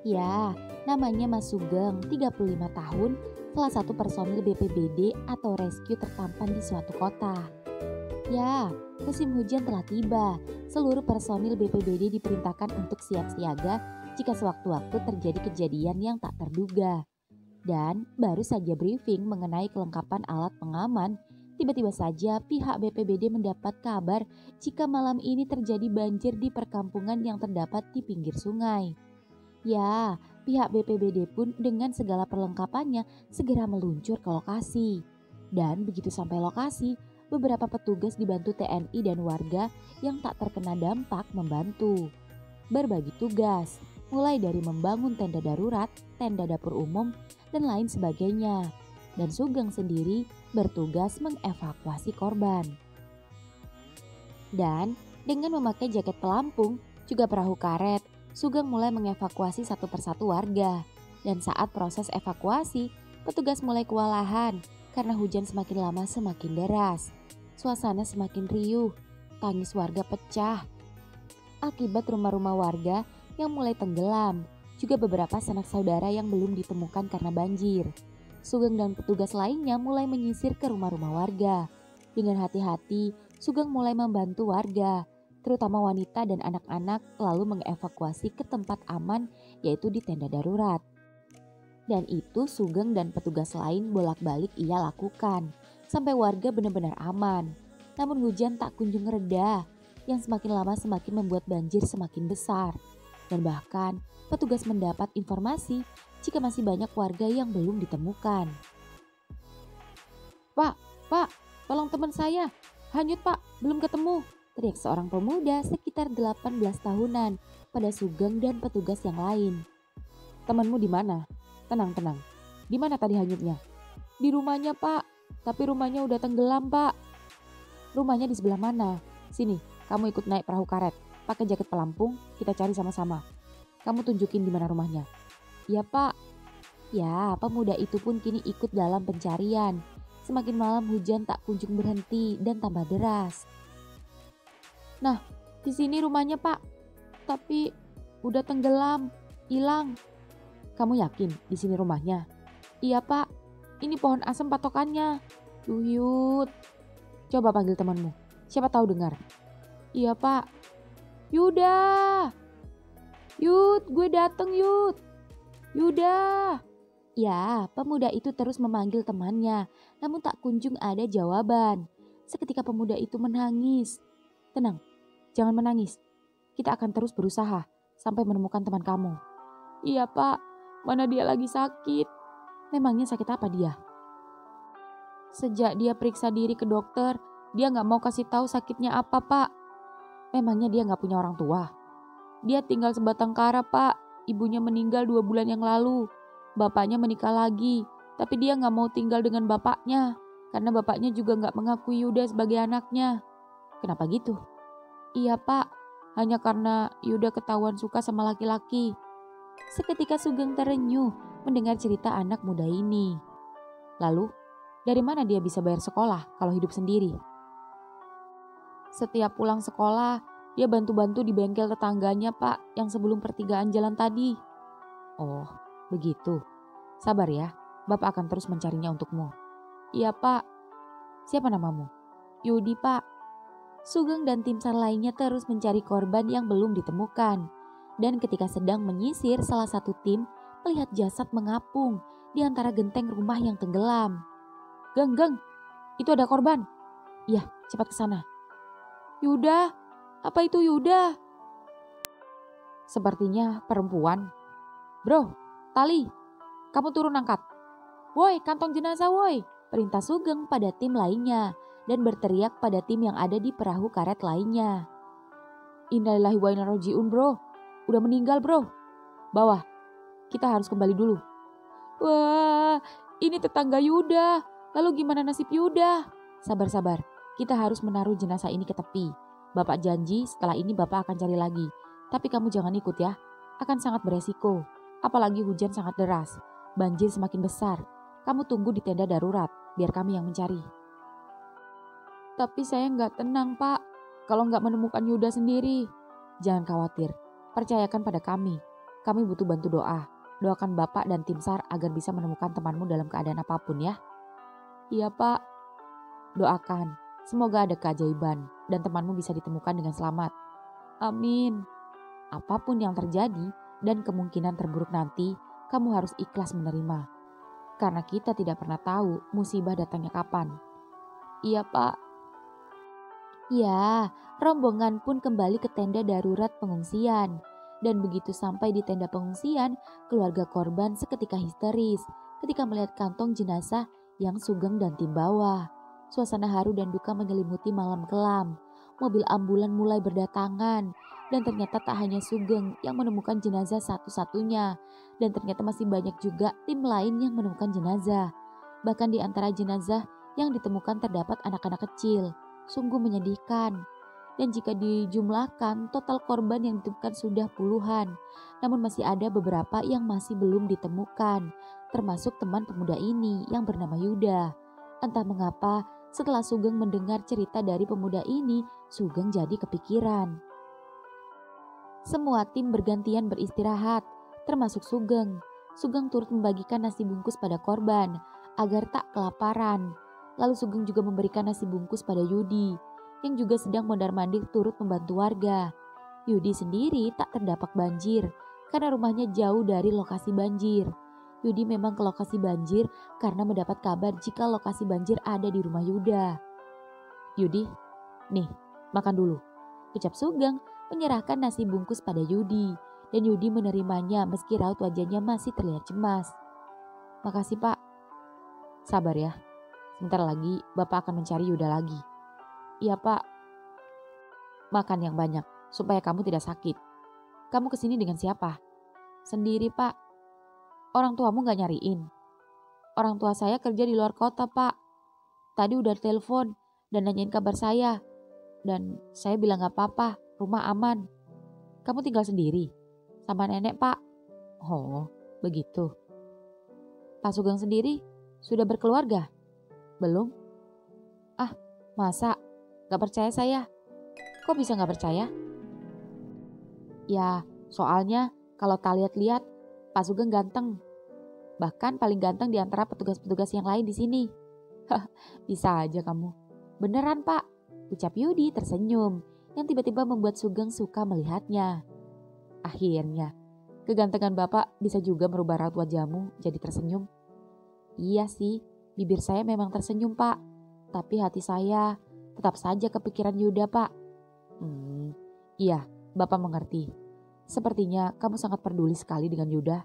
Ya, namanya Mas Sugeng, 35 tahun, salah satu personil BPBD atau rescue tertampan di suatu kota. Ya, musim hujan telah tiba. Seluruh personil BPBD diperintahkan untuk siap siaga jika sewaktu-waktu terjadi kejadian yang tak terduga. Dan baru saja briefing mengenai kelengkapan alat pengaman, tiba-tiba saja pihak BPBD mendapat kabar jika malam ini terjadi banjir di perkampungan yang terdapat di pinggir sungai. Ya, pihak BPBD pun dengan segala perlengkapannya segera meluncur ke lokasi. Dan begitu sampai lokasi, beberapa petugas dibantu TNI dan warga yang tak terkena dampak membantu. Berbagi tugas, mulai dari membangun tenda darurat, tenda dapur umum, dan lain sebagainya. Dan Sugeng sendiri bertugas mengevakuasi korban. Dan dengan memakai jaket pelampung, juga perahu karet, Sugeng mulai mengevakuasi satu persatu warga. Dan saat proses evakuasi, petugas mulai kewalahan karena hujan semakin lama semakin deras. Suasana semakin riuh, tangis warga pecah. Akibat rumah-rumah warga yang mulai tenggelam, juga beberapa sanak saudara yang belum ditemukan karena banjir. Sugeng dan petugas lainnya mulai menyisir ke rumah-rumah warga. Dengan hati-hati, Sugeng mulai membantu warga, terutama wanita dan anak-anak, lalu mengevakuasi ke tempat aman yaitu di tenda darurat. Dan itu Sugeng dan petugas lain bolak-balik ia lakukan, sampai warga benar-benar aman. Namun hujan tak kunjung reda, yang semakin lama semakin membuat banjir semakin besar. Dan bahkan petugas mendapat informasi jika masih banyak warga yang belum ditemukan. Pak, tolong teman saya, hanyut Pak, belum ketemu, teriak seorang pemuda sekitar 18 tahunan pada Sugeng dan petugas yang lain. Temanmu di mana? Tenang. Di mana tadi hanyutnya? Di rumahnya Pak, tapi rumahnya udah tenggelam Pak. Rumahnya di sebelah mana? Sini, kamu ikut naik perahu karet, pakai jaket pelampung, kita cari sama-sama. Kamu tunjukin di mana rumahnya. Iya Pak. Ya, pemuda itu pun kini ikut dalam pencarian. Semakin malam hujan tak kunjung berhenti dan tambah deras. Nah, di sini rumahnya Pak. Tapi udah tenggelam, hilang. Kamu yakin di sini rumahnya? Iya Pak, ini pohon asem patokannya. Yuyut. Coba panggil temanmu, siapa tahu dengar. Iya Pak. Yuda. Yud, gue dateng Yud. Yuda. Ya, pemuda itu terus memanggil temannya, namun tak kunjung ada jawaban. Seketika pemuda itu menangis. Tenang, jangan menangis. Kita akan terus berusaha sampai menemukan teman kamu. Iya Pak, mana dia lagi sakit. Memangnya sakit apa dia? Sejak dia periksa diri ke dokter, dia gak mau kasih tahu sakitnya apa Pak. Memangnya dia gak punya orang tua? Dia tinggal sebatang kara Pak, ibunya meninggal 2 bulan yang lalu. Bapaknya menikah lagi, tapi dia gak mau tinggal dengan bapaknya. Karena bapaknya juga gak mengakui Yuda sebagai anaknya. Kenapa gitu? Iya Pak, hanya karena Yuda ketahuan suka sama laki-laki. Seketika Sugeng terenyuh mendengar cerita anak muda ini. Lalu, dari mana dia bisa bayar sekolah kalau hidup sendiri? Setiap pulang sekolah, dia bantu-bantu di bengkel tetangganya Pak yang sebelum pertigaan jalan tadi. Oh, begitu. Sabar ya, Bapak akan terus mencarinya untukmu. Iya Pak. Siapa namamu? Yudi Pak. Sugeng dan tim SAR lainnya terus mencari korban yang belum ditemukan. Dan ketika sedang menyisir, salah satu tim melihat jasad mengapung di antara genteng rumah yang tenggelam. Geng, itu ada korban. Iya, cepat ke sana. Yuda, apa itu Yuda? Sepertinya perempuan. Bro, tali, kamu turun angkat. Woi, kantong jenazah woi, perintah Sugeng pada tim lainnya dan berteriak pada tim yang ada di perahu karet lainnya. Innalillahi wa inna ilaihi raji'un bro, udah meninggal bro. Bawah, kita harus kembali dulu. Wah, ini tetangga Yuda, lalu gimana nasib Yuda? Sabar, kita harus menaruh jenazah ini ke tepi. Bapak janji setelah ini Bapak akan cari lagi. Tapi kamu jangan ikut ya, akan sangat beresiko. Apalagi hujan sangat deras, banjir semakin besar. Kamu tunggu di tenda darurat, biar kami yang mencari. Tapi saya nggak tenang Pak, kalau nggak menemukan Yuda sendiri. Jangan khawatir, percayakan pada kami. Kami butuh bantu doa. Doakan Bapak dan tim SAR agar bisa menemukan temanmu dalam keadaan apapun ya. Iya Pak. Doakan. Semoga ada keajaiban dan temanmu bisa ditemukan dengan selamat. Amin. Apapun yang terjadi dan kemungkinan terburuk nanti, kamu harus ikhlas menerima. Karena kita tidak pernah tahu musibah datangnya kapan. Iya Pak. Ya, rombongan pun kembali ke tenda darurat pengungsian. Dan begitu sampai di tenda pengungsian, keluarga korban seketika histeris ketika melihat kantong jenazah yang Sugeng dan tim bawa. Suasana haru dan duka menyelimuti malam kelam. Mobil ambulan mulai berdatangan. Dan ternyata tak hanya Sugeng yang menemukan jenazah satu-satunya. Dan ternyata masih banyak juga tim lain yang menemukan jenazah. Bahkan di antara jenazah yang ditemukan terdapat anak-anak kecil. Sungguh menyedihkan. Dan jika dijumlahkan, total korban yang ditemukan sudah puluhan. Namun masih ada beberapa yang masih belum ditemukan. Termasuk teman pemuda ini yang bernama Yuda. Entah mengapa, setelah Sugeng mendengar cerita dari pemuda ini, Sugeng jadi kepikiran. Semua tim bergantian beristirahat, termasuk Sugeng. Sugeng turut membagikan nasi bungkus pada korban, agar tak kelaparan. Lalu Sugeng juga memberikan nasi bungkus pada Yudi, yang juga sedang mondar-mandir turut membantu warga. Yudi sendiri tak terdampak banjir, karena rumahnya jauh dari lokasi banjir. Yudi memang ke lokasi banjir karena mendapat kabar jika lokasi banjir ada di rumah Yuda. Yudi, nih, makan dulu. Ucap Sugeng menyerahkan nasi bungkus pada Yudi, dan Yudi menerimanya meski raut wajahnya masih terlihat cemas. Makasih Pak. Sabar ya, sebentar lagi Bapak akan mencari Yuda lagi. Iya Pak. Makan yang banyak supaya kamu tidak sakit. Kamu kesini dengan siapa? Sendiri Pak. Orang tuamu gak nyariin? Orang tua saya kerja di luar kota Pak. Tadi udah telepon dan nanyain kabar saya. Dan saya bilang gak apa-apa, rumah aman. Kamu tinggal sendiri? Sama nenek Pak? Oh, begitu. Pak Sugeng sendiri sudah berkeluarga? Belum? Ah, masa? Gak percaya saya. Kok bisa gak percaya? Ya, soalnya kalau tak lihat-lihat, Pak Sugeng ganteng. Bahkan paling ganteng di antara petugas-petugas yang lain di sini. Hah, bisa aja kamu. Beneran Pak, ucap Yudi tersenyum yang tiba-tiba membuat Sugeng suka melihatnya. Akhirnya, kegantengan Bapak bisa juga merubah raut wajahmu jadi tersenyum. Iya sih, bibir saya memang tersenyum Pak. Tapi hati saya tetap saja kepikiran Yuda Pak. Iya, Bapak mengerti. Sepertinya kamu sangat peduli sekali dengan Yuda.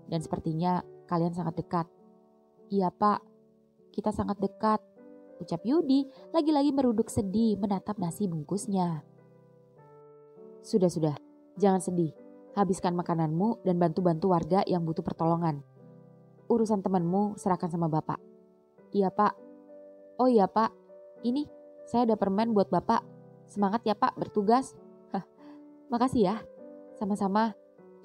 Dan sepertinya kalian sangat dekat. Iya Pak, kita sangat dekat. Ucap Yudi lagi-lagi meruduk sedih menatap nasi bungkusnya. Sudah, jangan sedih. Habiskan makananmu dan bantu-bantu warga yang butuh pertolongan. Urusan temanmu serahkan sama Bapak. Iya Pak. Oh iya Pak, ini saya ada permen buat Bapak. Semangat ya Pak bertugas. Makasih ya. Sama-sama,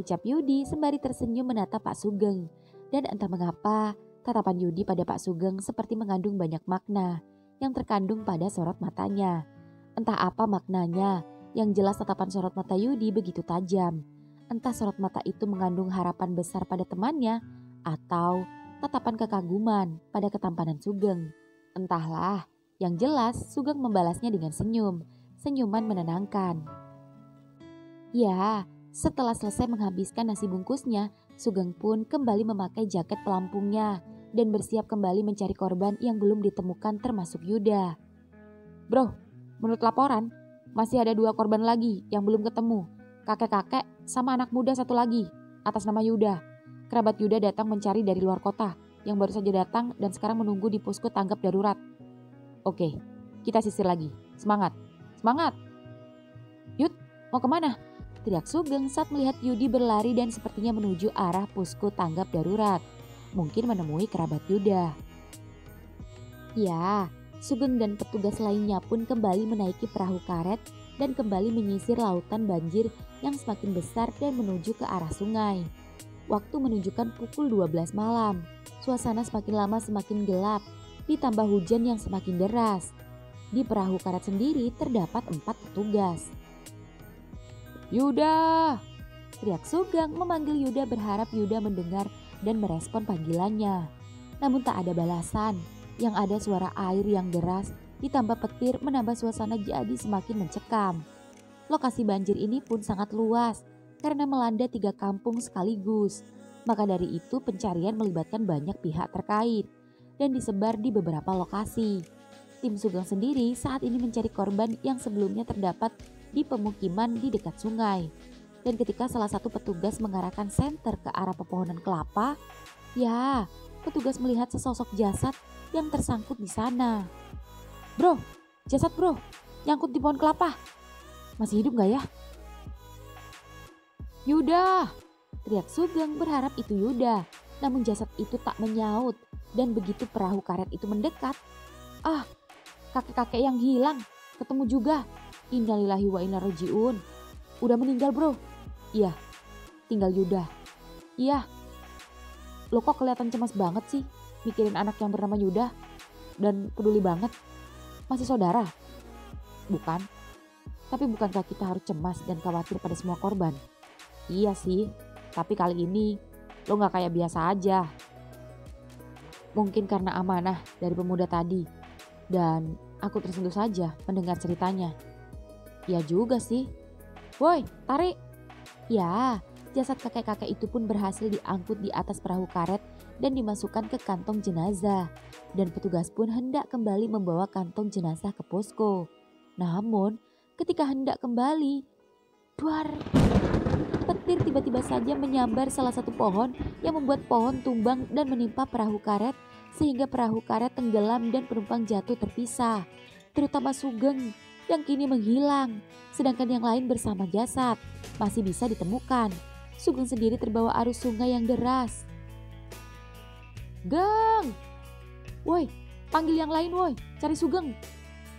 ucap Yudi sembari tersenyum menatap Pak Sugeng. Dan entah mengapa, tatapan Yudi pada Pak Sugeng seperti mengandung banyak makna yang terkandung pada sorot matanya. Entah apa maknanya, yang jelas tatapan sorot mata Yudi begitu tajam. Entah sorot mata itu mengandung harapan besar pada temannya atau tatapan kekaguman pada ketampanan Sugeng. Entahlah. Yang jelas, Sugeng membalasnya dengan senyuman menenangkan. Ya, setelah selesai menghabiskan nasi bungkusnya, Sugeng pun kembali memakai jaket pelampungnya dan bersiap kembali mencari korban yang belum ditemukan termasuk Yuda. Bro, menurut laporan, masih ada 2 korban lagi yang belum ketemu. Kakek-kakek sama anak muda 1 lagi, atas nama Yuda. Kerabat Yuda datang mencari dari luar kota, yang baru saja datang dan sekarang menunggu di posko tanggap darurat. Oke, kita sisir lagi. Semangat, semangat. Yud, mau kemana? Teriak Sugeng saat melihat Yudi berlari dan sepertinya menuju arah posko tanggap darurat. Mungkin menemui kerabat Yuda. Ya, Sugeng dan petugas lainnya pun kembali menaiki perahu karet dan kembali menyisir lautan banjir yang semakin besar dan menuju ke arah sungai. Waktu menunjukkan pukul 12 malam. Suasana semakin lama semakin gelap. Ditambah hujan yang semakin deras. Di perahu karet sendiri terdapat 4 petugas. Yuda! teriak Sugeng memanggil Yuda berharap Yuda mendengar dan merespon panggilannya. Namun tak ada balasan, yang ada suara air yang deras ditambah petir menambah suasana jadi semakin mencekam. Lokasi banjir ini pun sangat luas karena melanda 3 kampung sekaligus. Maka dari itu pencarian melibatkan banyak pihak terkait dan disebar di beberapa lokasi. Tim Sugeng sendiri saat ini mencari korban yang sebelumnya terdapat di pemukiman di dekat sungai. Dan ketika salah satu petugas mengarahkan senter ke arah pepohonan kelapa, ya, petugas melihat sesosok jasad yang tersangkut di sana. Bro, jasad bro, nyangkut di pohon kelapa. Masih hidup gak ya? Yuda, teriak Sugeng berharap itu Yuda. Namun jasad itu tak menyaut dan begitu perahu karet itu mendekat. Ah, kakek-kakek yang hilang, ketemu juga. Innalillahi wa inna roji'un. Udah meninggal bro. Iya, tinggal Yuda. Iya. Lo kok kelihatan cemas banget sih mikirin anak yang bernama Yuda dan peduli banget. Masih saudara? Bukan. Tapi bukankah kita harus cemas dan khawatir pada semua korban? Iya sih, tapi kali ini lo gak kayak biasa aja. Mungkin karena amanah dari pemuda tadi. Dan aku tersentuh saja mendengar ceritanya. Ya juga sih. Woi, tarik. Ya, jasad kakek-kakek itu pun berhasil diangkut di atas perahu karet dan dimasukkan ke kantong jenazah. Dan petugas pun hendak kembali membawa kantong jenazah ke posko. Namun, ketika hendak kembali, duar, petir tiba-tiba saja menyambar salah satu pohon yang membuat pohon tumbang dan menimpa perahu karet sehingga perahu karet tenggelam dan penumpang jatuh terpisah. Terutama Sugeng yang kini menghilang, sedangkan yang lain bersama jasad masih bisa ditemukan. Sugeng sendiri terbawa arus sungai yang deras. Geng! Woi, panggil yang lain woi, cari Sugeng.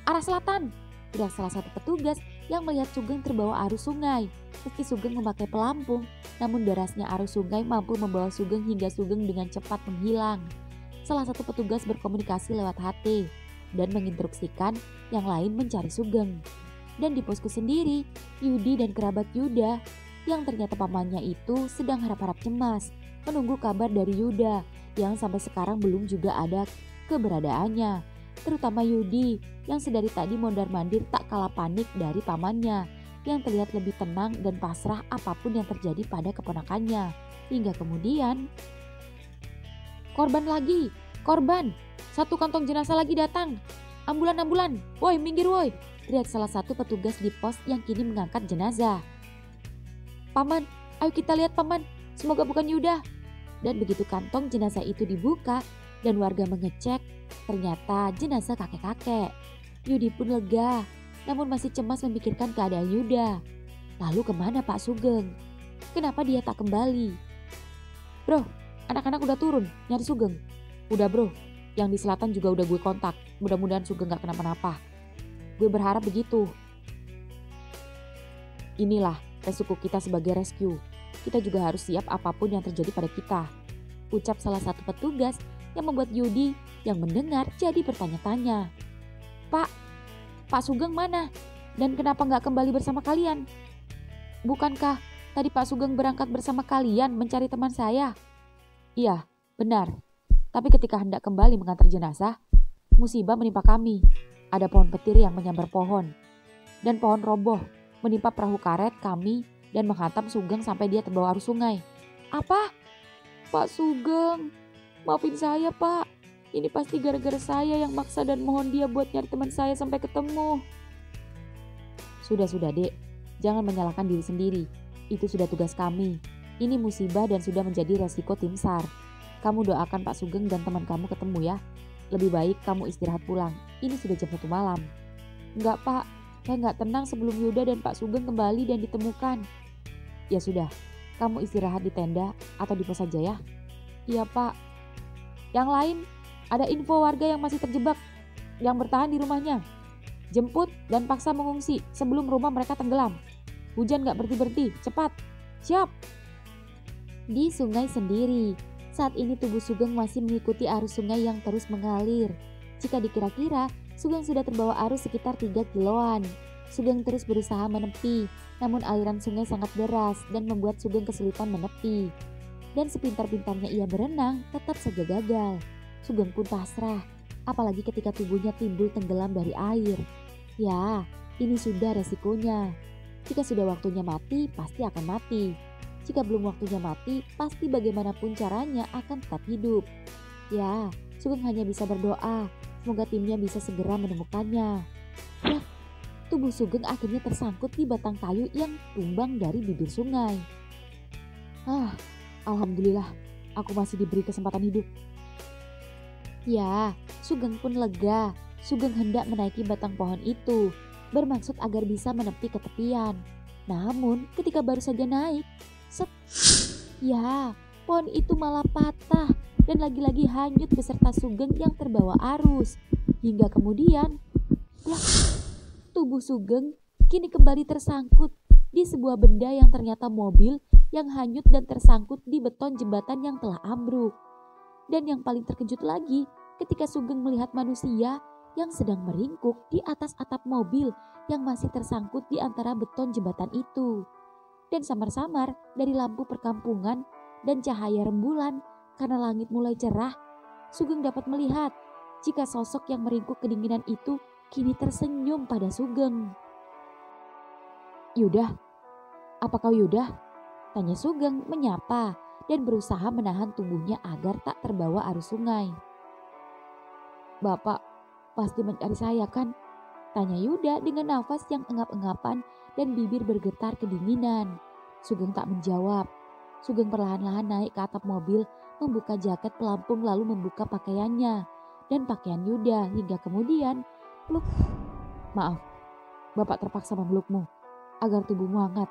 Arah selatan, teriak salah satu petugas yang melihat Sugeng terbawa arus sungai. Meski Sugeng memakai pelampung, namun derasnya arus sungai mampu membawa Sugeng hingga Sugeng dengan cepat menghilang. Salah satu petugas berkomunikasi lewat HT dan menginstruksikan yang lain mencari Sugeng. Dan di posko sendiri, Yudi dan kerabat Yuda yang ternyata pamannya itu sedang harap-harap cemas menunggu kabar dari Yuda yang sampai sekarang belum juga ada keberadaannya. Terutama Yudi yang sedari tadi mondar-mandir tak kalah panik dari pamannya yang terlihat lebih tenang dan pasrah apapun yang terjadi pada keponakannya. Hingga kemudian, korban lagi, korban, satu kantong jenazah lagi datang. Ambulan, woi minggir woi, teriak salah satu petugas di pos yang kini mengangkat jenazah. Paman, ayo kita lihat paman, semoga bukan Yuda. Dan begitu kantong jenazah itu dibuka dan warga mengecek, ternyata jenazah kakek-kakek. Yudi pun lega, namun masih cemas memikirkan keadaan Yuda. Lalu kemana Pak Sugeng? Kenapa dia tak kembali? Bro, anak-anak udah turun nyari Sugeng. Udah bro, yang di selatan juga udah gue kontak. Mudah-mudahan Sugeng gak kenapa-napa. Gue berharap begitu. Inilah resiko kita sebagai rescue. Kita juga harus siap apapun yang terjadi pada kita, ucap salah satu petugas yang membuat Yudi yang mendengar jadi bertanya-tanya. Pak Sugeng mana? Dan kenapa gak kembali bersama kalian? Bukankah tadi Pak Sugeng berangkat bersama kalian mencari teman saya? Iya, benar. Tapi ketika hendak kembali mengantar jenazah, musibah menimpa kami. Ada pohon petir yang menyambar pohon. Dan pohon roboh menimpa perahu karet kami dan menghantam Sugeng sampai dia terbawa arus sungai. Apa? Pak Sugeng, maafin saya Pak. Ini pasti gara-gara saya yang maksa dan mohon dia buat nyari teman saya sampai ketemu. Sudah dek, jangan menyalahkan diri sendiri. Itu sudah tugas kami. Ini musibah dan sudah menjadi resiko tim SAR. Kamu doakan Pak Sugeng dan teman kamu ketemu ya. Lebih baik kamu istirahat pulang. Ini sudah jam 1 malam. Enggak Pak, saya nggak tenang sebelum Yuda dan Pak Sugeng kembali dan ditemukan. Ya sudah, kamu istirahat di tenda atau di pos saja ya. Iya Pak. Yang lain, ada info warga yang masih terjebak, yang bertahan di rumahnya. Jemput dan paksa mengungsi sebelum rumah mereka tenggelam. Hujan gak berhenti-berhenti, cepat. Siap. Di sungai sendiri, saat ini tubuh Sugeng masih mengikuti arus sungai yang terus mengalir. Jika dikira-kira, Sugeng sudah terbawa arus sekitar 3 kiloan. Sugeng terus berusaha menepi, namun aliran sungai sangat deras dan membuat Sugeng kesulitan menepi. Dan sepintar-pintarnya ia berenang, tetap saja gagal. Sugeng pun pasrah, apalagi ketika tubuhnya timbul tenggelam dari air. Ya, ini sudah resikonya. Jika sudah waktunya mati, pasti akan mati. Jika belum waktunya mati, pasti bagaimanapun caranya akan tetap hidup. Ya, Sugeng hanya bisa berdoa, semoga timnya bisa segera menemukannya. Wah, tubuh Sugeng akhirnya tersangkut di batang kayu yang tumbang dari bibir sungai. Alhamdulillah, aku masih diberi kesempatan hidup. Ya, Sugeng pun lega. Sugeng hendak menaiki batang pohon itu, bermaksud agar bisa menepi ke tepian. Namun, ketika baru saja naik, ya, pohon itu malah patah dan lagi-lagi hanyut beserta Sugeng yang terbawa arus. Hingga kemudian, tubuh Sugeng kini kembali tersangkut di sebuah benda yang ternyata mobil yang hanyut dan tersangkut di beton jembatan yang telah ambruk. Dan yang paling terkejut lagi ketika Sugeng melihat manusia yang sedang meringkuk di atas atap mobil yang masih tersangkut di antara beton jembatan itu. Dan samar-samar dari lampu perkampungan dan cahaya rembulan karena langit mulai cerah, Sugeng dapat melihat jika sosok yang meringkuk kedinginan itu kini tersenyum pada Sugeng. "Yudah, apa kau Yudah?" tanya Sugeng menyapa dan berusaha menahan tubuhnya agar tak terbawa arus sungai. "Bapak pasti mencari saya kan?" tanya Yuda dengan nafas yang engap-engapan dan bibir bergetar kedinginan. Sugeng tak menjawab. Sugeng perlahan-lahan naik ke atap mobil, membuka jaket pelampung lalu membuka pakaiannya dan pakaian Yuda hingga kemudian peluk. "Maaf, Bapak terpaksa memelukmu agar tubuhmu hangat.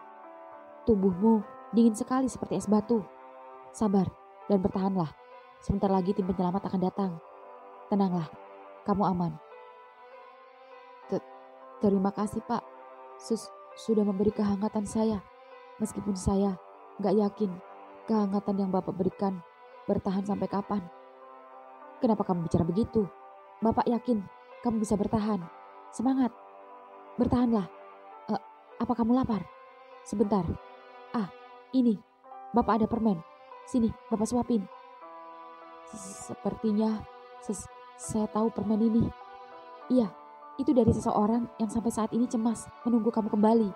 Tubuhmu dingin sekali seperti es batu. Sabar dan bertahanlah. Sebentar lagi tim penyelamat akan datang. Tenanglah, kamu aman." Terima kasih Pak, sudah memberi kehangatan saya. Meskipun saya gak yakin kehangatan yang Bapak berikan bertahan sampai kapan. Kenapa kamu bicara begitu? Bapak yakin kamu bisa bertahan. Semangat, bertahanlah. Apa kamu lapar? Sebentar. Ini, Bapak ada permen. Sini, Bapak suapin. Sepertinya saya tahu permen ini. Iya, itu dari seseorang yang sampai saat ini cemas menunggu kamu kembali.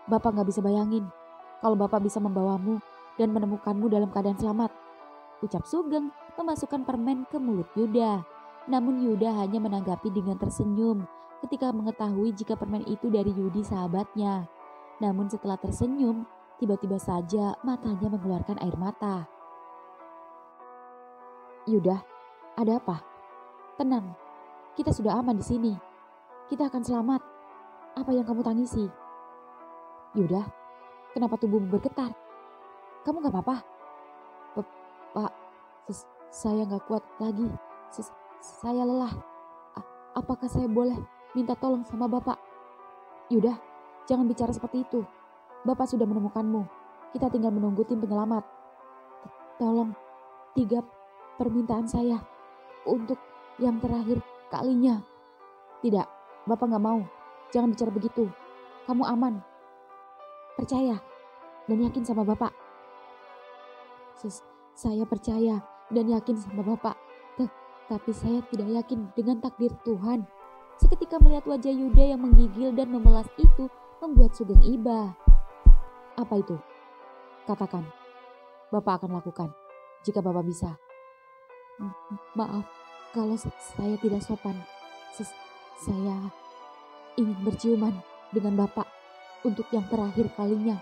Bapak gak bisa bayangin kalau Bapak bisa membawamu dan menemukanmu dalam keadaan selamat, ucap Sugeng memasukkan permen ke mulut Yuda. Namun Yuda hanya menanggapi dengan tersenyum ketika mengetahui jika permen itu dari Yudi sahabatnya. Namun setelah tersenyum, tiba-tiba saja matanya mengeluarkan air mata. "Yuda, ada apa? Tenang, kita sudah aman di sini. Kita akan selamat. Apa yang kamu tangisi?" "Yuda, kenapa tubuhmu bergetar? Kamu gak apa-apa?" Pak, saya gak kuat lagi. Saya lelah. Apakah saya boleh minta tolong sama Bapak?" "Yuda, jangan bicara seperti itu. Bapak sudah menemukanmu. Kita tinggal menunggu tim penyelamat. Tolong 3 permintaan saya untuk yang terakhir kalinya." "Tidak, Bapak gak mau. Jangan bicara begitu. Kamu aman. Percaya dan yakin sama Bapak." Saya percaya dan yakin sama Bapak. Tapi saya tidak yakin dengan takdir Tuhan." Seketika melihat wajah Yuda yang menggigil dan memelas itu membuat Sugeng iba. "Apa itu? Katakan. Bapak akan lakukan jika Bapak bisa." "Maaf kalau saya tidak sopan. Saya ingin berciuman dengan Bapak untuk yang terakhir kalinya."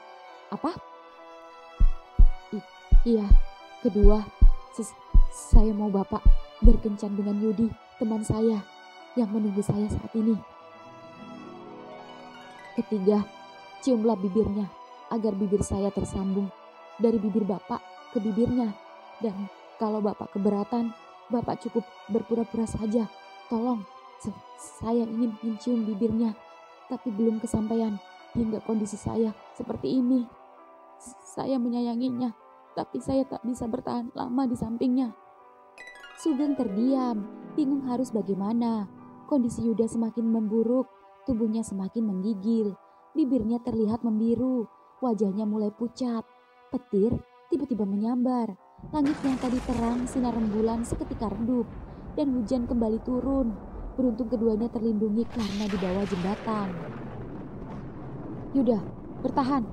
"Apa?" Iya, kedua, saya mau Bapak berkencan dengan Yudi, teman saya yang menunggu saya saat ini. Ketiga, ciumlah bibirnya agar bibir saya tersambung dari bibir Bapak ke bibirnya. Dan kalau Bapak keberatan, Bapak cukup berpura-pura saja. Tolong, saya ingin mencium bibirnya, tapi belum kesampaian hingga kondisi saya seperti ini. Saya menyayanginya, tapi saya tak bisa bertahan lama di sampingnya." Sugeng terdiam, bingung harus bagaimana. Kondisi Yuda semakin memburuk Tubuhnya semakin menggigil, bibirnya terlihat membiru, wajahnya mulai pucat. Petir tiba-tiba menyambar. Langit yang tadi terang sinar rembulan seketika redup dan hujan kembali turun. Beruntung keduanya terlindungi karena di bawah jembatan. "Yuda, bertahan,"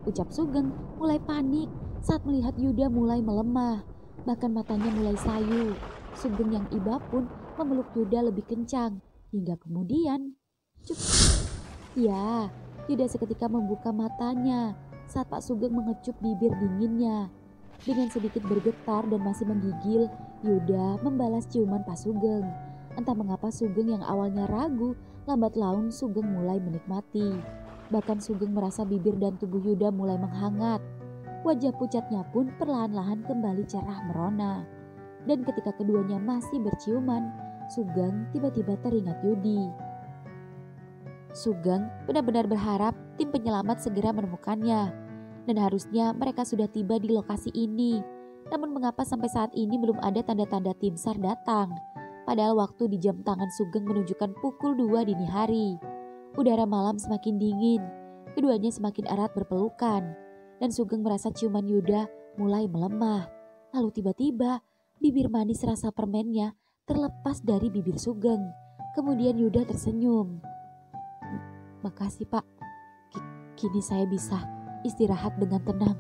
ucap Sugeng mulai panik saat melihat Yuda mulai melemah. Bahkan matanya mulai sayu. Sugeng yang iba pun memeluk Yuda lebih kencang. Hingga kemudian, cuk. Ya, Yuda seketika membuka matanya saat Pak Sugeng mengecup bibir dinginnya. Dengan sedikit bergetar dan masih menggigil, Yuda membalas ciuman Pak Sugeng. Entah mengapa Sugeng yang awalnya ragu, lambat laun Sugeng mulai menikmati. Bahkan Sugeng merasa bibir dan tubuh Yuda mulai menghangat. Wajah pucatnya pun perlahan-lahan kembali cerah merona. Dan ketika keduanya masih berciuman, Sugeng tiba-tiba teringat Yudi. Sugeng benar-benar berharap tim penyelamat segera menemukannya. Dan harusnya mereka sudah tiba di lokasi ini. Namun mengapa sampai saat ini belum ada tanda-tanda tim SAR datang? Padahal waktu di jam tangan Sugeng menunjukkan pukul 2 dini hari. Udara malam semakin dingin. Keduanya semakin erat berpelukan. Dan Sugeng merasa ciuman Yuda mulai melemah. Lalu tiba-tiba bibir manis rasa permennya terlepas dari bibir Sugeng. Kemudian Yuda tersenyum. "Makasih Pak, kini saya bisa istirahat dengan tenang,"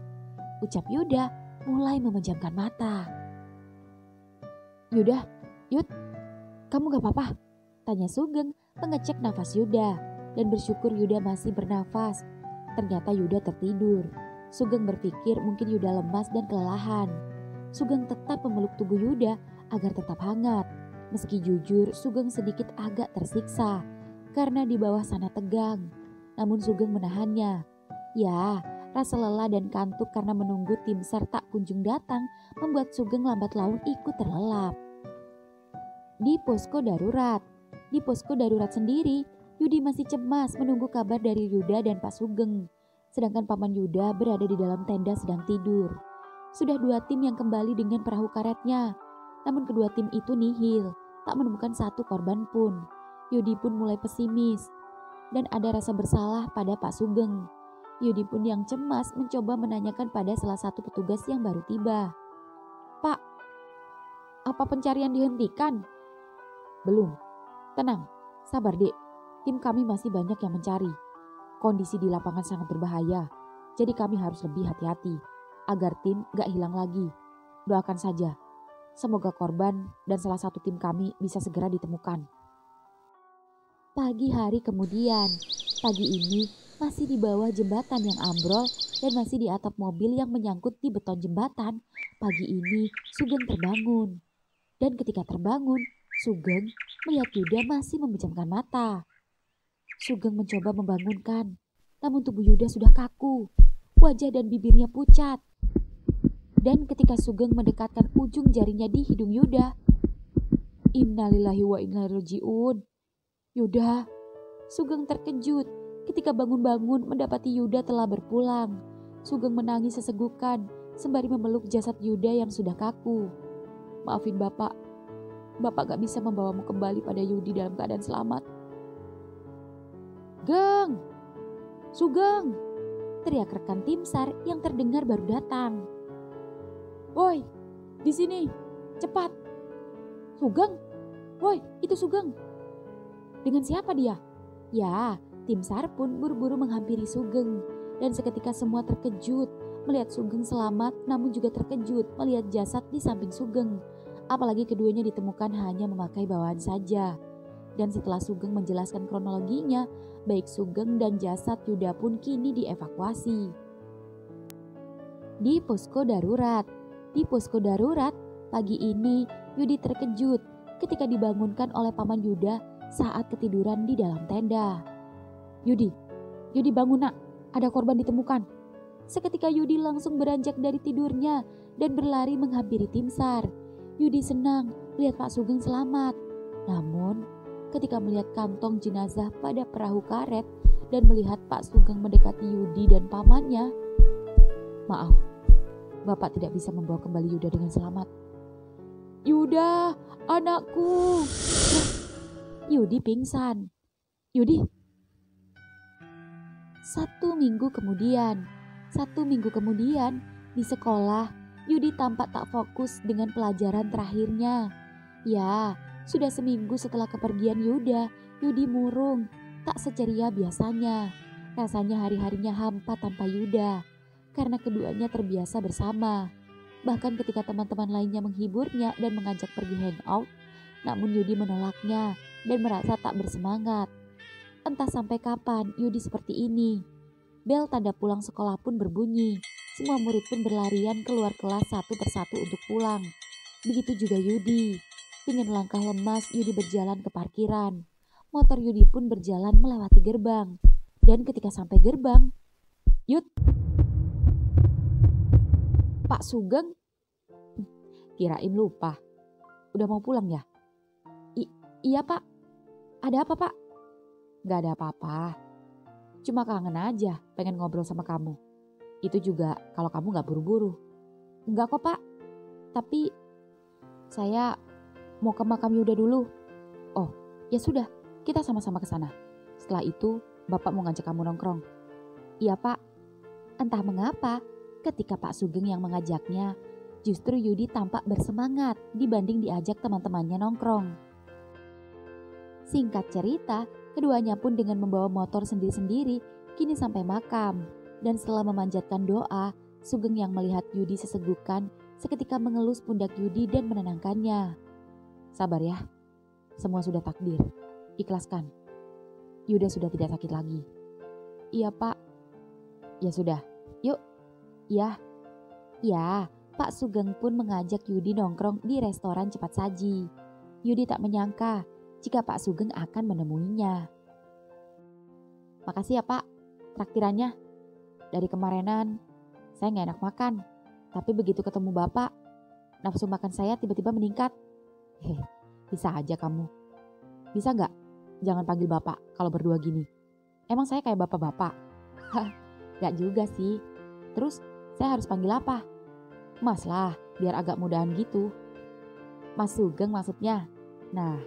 ucap Yuda mulai memejamkan mata. "Yuda, Yud, kamu gak apa-apa?" tanya Sugeng mengecek nafas Yuda dan bersyukur Yuda masih bernafas. Ternyata Yuda tertidur. Sugeng berpikir mungkin Yuda lemas dan kelelahan. Sugeng tetap memeluk tubuh Yuda agar tetap hangat. Meski jujur Sugeng sedikit agak tersiksa karena di bawah sana tegang. Namun Sugeng menahannya. Ya, rasa lelah dan kantuk karena menunggu tim SAR tak kunjung datang membuat Sugeng lambat laun ikut terlelap. Di posko darurat. Di posko darurat sendiri, Yudi masih cemas menunggu kabar dari Yuda dan Pak Sugeng. Sedangkan Paman Yuda berada di dalam tenda sedang tidur. Sudah 2 tim yang kembali dengan perahu karetnya. Namun kedua tim itu nihil, tak menemukan satu korban pun. Yudi pun mulai pesimis. Dan ada rasa bersalah pada Pak Sugeng. Yudi pun yang cemas mencoba menanyakan pada salah satu petugas yang baru tiba. "Pak, apa pencarian dihentikan?" "Belum. Tenang, sabar dek. Tim kami masih banyak yang mencari. Kondisi di lapangan sangat berbahaya. Jadi kami harus lebih hati-hati agar tim gak hilang lagi. Doakan saja. Semoga korban dan salah satu tim kami bisa segera ditemukan." Pagi hari kemudian, pagi ini masih di bawah jembatan yang ambrol dan masih di atap mobil yang menyangkut di beton jembatan. Pagi ini Sugeng terbangun. Dan ketika terbangun, Sugeng melihat Yuda masih memejamkan mata. Sugeng mencoba membangunkan, namun tubuh Yuda sudah kaku. Wajah dan bibirnya pucat. Dan ketika Sugeng mendekatkan ujung jarinya di hidung Yuda, "Innalillahi wa inna ilaihi raji'un." "Yuda." Sugeng terkejut ketika bangun-bangun mendapati Yuda telah berpulang. Sugeng menangis sesegukan sembari memeluk jasad Yuda yang sudah kaku. "Maafin Bapak. Bapak gak bisa membawamu kembali pada Yudi dalam keadaan selamat." "Geng! Sugeng!" teriak rekan tim SAR yang terdengar baru datang. "Woi, di sini, cepat!" "Sugeng? Woi, itu Sugeng." "Dengan siapa dia?" Ya, tim SAR pun buru-buru menghampiri Sugeng. Dan seketika semua terkejut melihat Sugeng selamat, namun juga terkejut melihat jasad di samping Sugeng. Apalagi keduanya ditemukan hanya memakai bawaan saja. Dan setelah Sugeng menjelaskan kronologinya, baik Sugeng dan jasad Yuda pun kini dievakuasi. Di posko darurat. Di posko darurat, pagi ini Yudi terkejut ketika dibangunkan oleh Paman Yuda saat ketiduran di dalam tenda. Yudi bangun nak, ada korban ditemukan." Seketika Yudi langsung beranjak dari tidurnya dan berlari menghampiri tim SAR. Yudi senang melihat Pak Sugeng selamat. Namun ketika melihat kantong jenazah pada perahu karet dan melihat Pak Sugeng mendekati Yudi dan pamannya, "Maaf, Bapak tidak bisa membawa kembali Yuda dengan selamat." "Yuda, anakku!" Yudi pingsan. "Yudi, Satu minggu kemudian, di sekolah, Yudi tampak tak fokus dengan pelajaran terakhirnya. Ya, sudah seminggu setelah kepergian Yuda, Yudi murung, tak seceria biasanya. Rasanya hari-harinya hampa tanpa Yuda, karena keduanya terbiasa bersama. Bahkan ketika teman-teman lainnya menghiburnya dan mengajak pergi hangout, namun Yudi menolaknya dan merasa tak bersemangat. Entah sampai kapan Yudi seperti ini. Bel tanda pulang sekolah pun berbunyi. Semua murid pun berlarian keluar kelas satu persatu untuk pulang. Begitu juga Yudi. Dengan langkah lemas Yudi berjalan ke parkiran. Motor Yudi pun berjalan melewati gerbang. Dan ketika sampai gerbang, Yud, Pak Sugeng? Kirain lupa. Udah mau pulang ya? Iya Pak. Ada apa Pak? Gak ada apa-apa. Cuma kangen aja pengen ngobrol sama kamu. Itu juga kalau kamu gak buru-buru. Enggak kok Pak. Tapi saya mau ke makam Yuda dulu. Oh ya sudah, kita sama-sama ke sana. Setelah itu Bapak mau ngajak kamu nongkrong. Iya Pak. Entah mengapa ketika Pak Sugeng yang mengajaknya, justru Yudi tampak bersemangat dibanding diajak teman-temannya nongkrong. Singkat cerita, keduanya pun dengan membawa motor sendiri-sendiri kini sampai makam. Dan setelah memanjatkan doa, Sugeng yang melihat Yudi sesegukan seketika mengelus pundak Yudi dan menenangkannya. Sabar ya, semua sudah takdir. Ikhlaskan. Yuda sudah tidak sakit lagi. Iya Pak. Ya sudah, yuk. Ya. Ya, Pak Sugeng pun mengajak Yudi nongkrong di restoran cepat saji. Yudi tak menyangka jika Pak Sugeng akan menemuinya. Makasih ya Pak, traktirannya. Dari kemarinan, saya gak enak makan. Tapi begitu ketemu Bapak, nafsu makan saya tiba-tiba meningkat. Bisa aja kamu. Bisa gak? Jangan panggil Bapak kalau berdua gini. Emang saya kayak bapak-bapak? Gak juga sih. Terus saya harus panggil apa? Mas lah, biar agak mudahan gitu. Mas Sugeng maksudnya. Nah,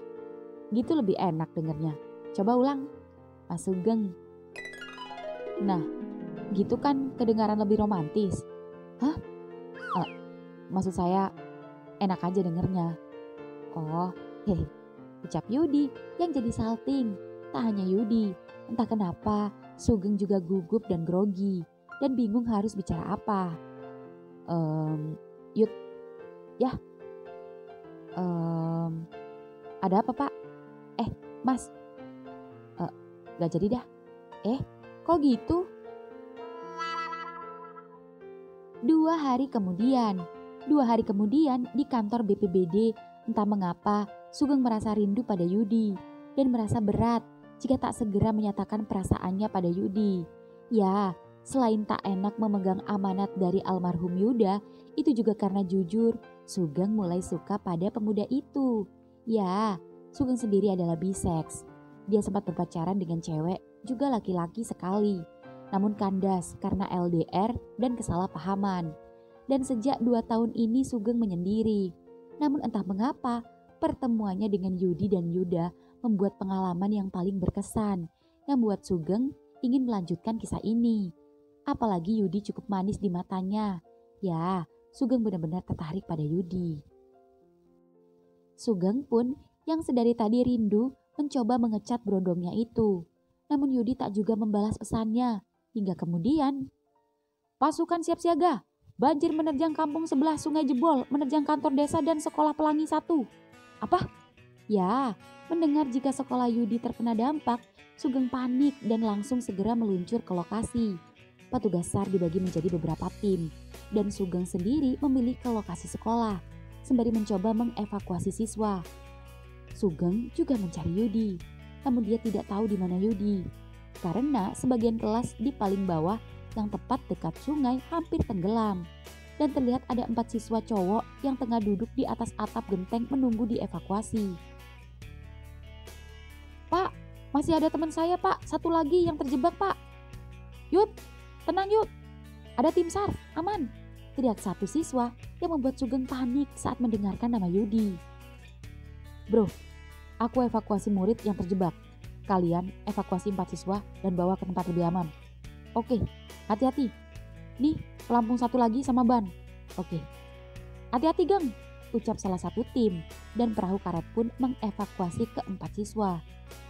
gitu lebih enak dengernya. Coba ulang. Mas Sugeng. Nah, gitu kan kedengaran lebih romantis. Hah? Maksud saya enak aja dengernya. Oh, ucap Yudi yang jadi salting. Tak hanya Yudi, entah kenapa Sugeng juga gugup dan grogi dan bingung harus bicara apa. Yud, ya. Ada apa Pak? Mas. Gak jadi dah. Kok gitu? 2 hari kemudian di kantor BPBD, entah mengapa Sugeng merasa rindu pada Yudi dan merasa berat jika tak segera menyatakan perasaannya pada Yudi. Ya, selain tak enak memegang amanat dari almarhum Yuda, itu juga karena jujur Sugeng mulai suka pada pemuda itu. Ya, Sugeng sendiri adalah biseks. Dia sempat berpacaran dengan cewek, juga laki-laki sekali. Namun kandas karena LDR dan kesalahpahaman. Dan sejak 2 tahun ini Sugeng menyendiri. Namun entah mengapa, pertemuannya dengan Yudi dan Yuda membuat pengalaman yang paling berkesan, yang membuat Sugeng ingin melanjutkan kisah ini. Apalagi Yudi cukup manis di matanya. Ya, Sugeng benar-benar tertarik pada Yudi. Sugeng pun yang sedari tadi rindu mencoba mengecat berondongnya itu. Namun Yudi tak juga membalas pesannya. Hingga kemudian, pasukan siap siaga, banjir menerjang kampung sebelah, sungai jebol, menerjang kantor desa dan sekolah pelangi 1. Apa? Ya, mendengar jika sekolah Yudi terkena dampak, Sugeng panik dan langsung segera meluncur ke lokasi. Petugas SAR dibagi menjadi beberapa tim, dan Sugeng sendiri memilih ke lokasi sekolah, sembari mencoba mengevakuasi siswa. Sugeng juga mencari Yudi, namun dia tidak tahu di mana Yudi. Karena sebagian kelas di paling bawah yang tepat dekat sungai hampir tenggelam. Dan terlihat ada 4 siswa cowok yang tengah duduk di atas atap genteng menunggu dievakuasi. Pak, masih ada teman saya Pak, 1 lagi yang terjebak Pak. Yud, tenang Yud, ada tim SAR, aman. Teriak satu siswa yang membuat Sugeng panik saat mendengarkan nama Yudi. Bro, aku evakuasi murid yang terjebak. Kalian evakuasi 4 siswa dan bawa ke tempat lebih aman. Oke, hati-hati. Nih, pelampung satu lagi sama ban. Oke. Hati-hati Gang, ucap salah satu tim. Dan perahu karet pun mengevakuasi keempat siswa.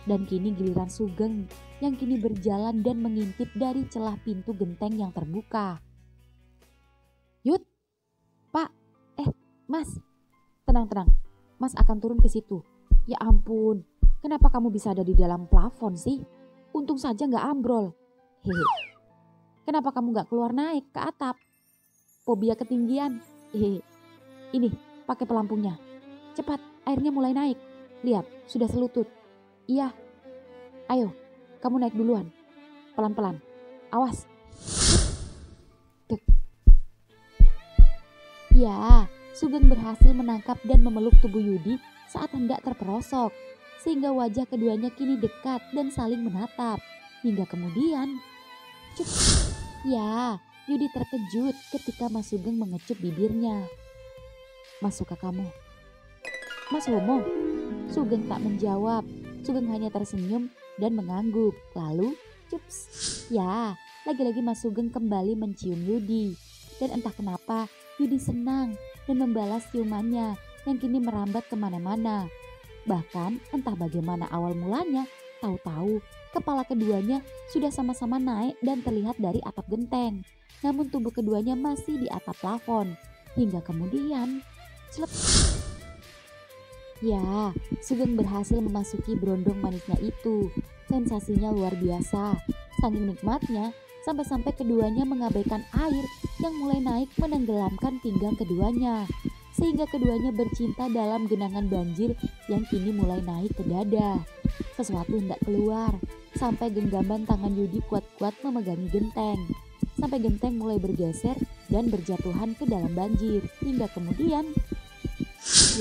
Dan kini giliran Sugeng yang kini berjalan dan mengintip dari celah pintu genteng yang terbuka. Yud, Pak, Mas, tenang. Mas akan turun ke situ. Ya ampun, kenapa kamu bisa ada di dalam plafon sih? Untung saja gak ambrol. Hehe. Kenapa kamu gak keluar naik ke atap? Fobia ketinggian. Hehe. Ini, pakai pelampungnya. Cepat, airnya mulai naik. Lihat, sudah selutut. Iya. Ayo, kamu naik duluan. Pelan-pelan. Awas. Dek. Ya, Sugeng berhasil menangkap dan memeluk tubuh Yudi saat hendak terperosok. Sehingga wajah keduanya kini dekat dan saling menatap. Hingga kemudian, cup. Ya, Yudi terkejut ketika Mas Sugeng mengecup bibirnya. Mas suka kamu. Mas homo? Sugeng tak menjawab. Sugeng hanya tersenyum dan mengangguk. Lalu, cups. Ya, lagi-lagi Mas Sugeng kembali mencium Yudi. Dan entah kenapa Yudi senang dan membalas ciumannya yang kini merambat kemana-mana. Bahkan entah bagaimana awal mulanya, tahu-tahu kepala keduanya sudah sama-sama naik dan terlihat dari atap genteng. Namun tubuh keduanya masih di atap plafon. Hingga kemudian, slep. Ya, Sugeng berhasil memasuki berondong manisnya itu. Sensasinya luar biasa. Saking nikmatnya, sampai-sampai keduanya mengabaikan air yang mulai naik menenggelamkan pinggang keduanya. Sehingga keduanya bercinta dalam genangan banjir yang kini mulai naik ke dada. Sesuatu hendak keluar, sampai genggaman tangan Yudi kuat-kuat memegangi genteng. Sampai genteng mulai bergeser dan berjatuhan ke dalam banjir. Hingga kemudian,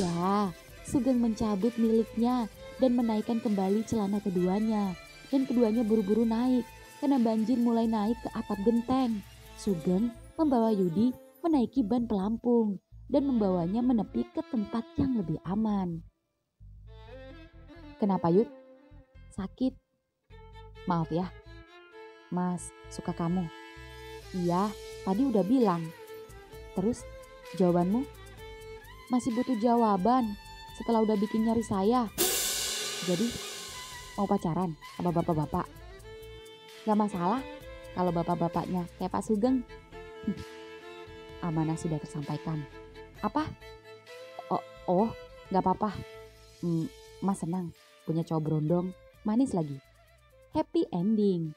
ya, Sugeng mencabut miliknya dan menaikkan kembali celana keduanya. Dan keduanya buru-buru naik karena banjir mulai naik ke atap genteng. Sugeng membawa Yudi menaiki ban pelampung dan membawanya menepi ke tempat yang lebih aman. Kenapa Yud? Sakit? Maaf ya, Mas suka kamu. Iya, tadi udah bilang. Terus jawabanmu? Masih butuh jawaban setelah udah bikin nyari saya. Jadi mau pacaran sama bapak-bapak? Gak masalah kalau bapak-bapaknya kayak Pak Sugeng. Amanah sudah tersampaikan. Apa? Oh, gak apa-apa. Mas senang punya cowok berondong, manis lagi. Happy ending.